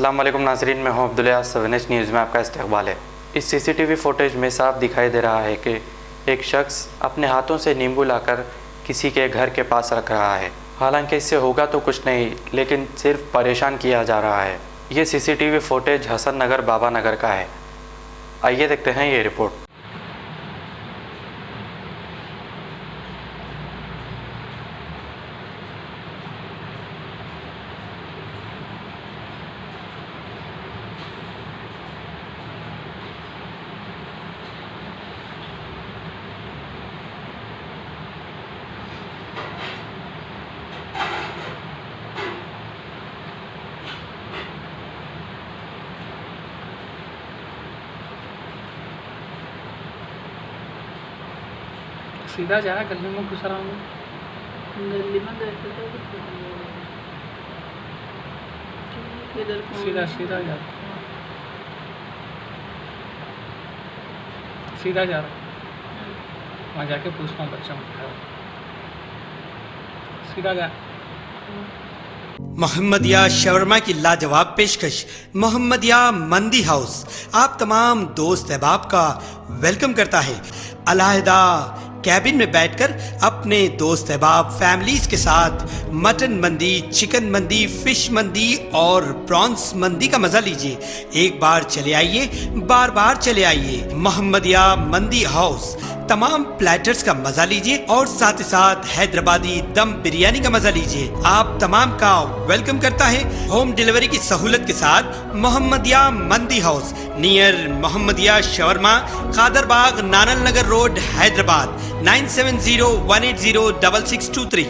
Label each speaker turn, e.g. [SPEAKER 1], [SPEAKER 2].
[SPEAKER 1] अस्सलाम वालेकुम नाज़रीन, मैं हूं अब्दुल्ला। 7H न्यूज़ में आपका इस्तकबाल है। इस सीसीटीवी फुटेज में साफ दिखाई दे रहा है कि एक शख्स अपने हाथों से नींबू लाकर किसी के घर के पास रख रहा है। हालांकि इससे होगा तो कुछ नहीं, लेकिन सिर्फ परेशान किया जा रहा है। ये सीसीटीवी फुटेज हसन नगर बाबा नगर का है। आइए देखते हैं ये रिपोर्ट।
[SPEAKER 2] सीधा जा गली में घुस रहा हूँ।
[SPEAKER 3] गली में गए थे इधर
[SPEAKER 2] सीधा सीधा जा सीधा जा रहा, वहाँ जाके पूछता हूँ बच्चा उठा। सीधा जा।
[SPEAKER 4] मोहम्मदिया शवरमा की लाजवाब पेशकश मोहम्मदिया मंदी हाउस आप तमाम दोस्त अहबाब का वेलकम करता है। अलहदा कैबिन में बैठकर अपने दोस्त अहबाब फैमिलीज के साथ मटन मंदी, चिकन मंदी, फिश मंदी और प्रॉन्स मंदी का मजा लीजिए। एक बार चले आइए, बार बार चले आइए। मोहम्मदिया मंदी हाउस तमाम प्लेटर्स का मजा लीजिए और साथ ही साथ हैदराबादी दम बिरयानी का मजा लीजिए। आप तमाम का वेलकम करता है होम डिलीवरी की सहूलत के साथ मोहम्मदिया मंदी house near Mohammadia shawarma, Kadarbagh, नानल नगर रोड, हैदराबाद। 9701806623।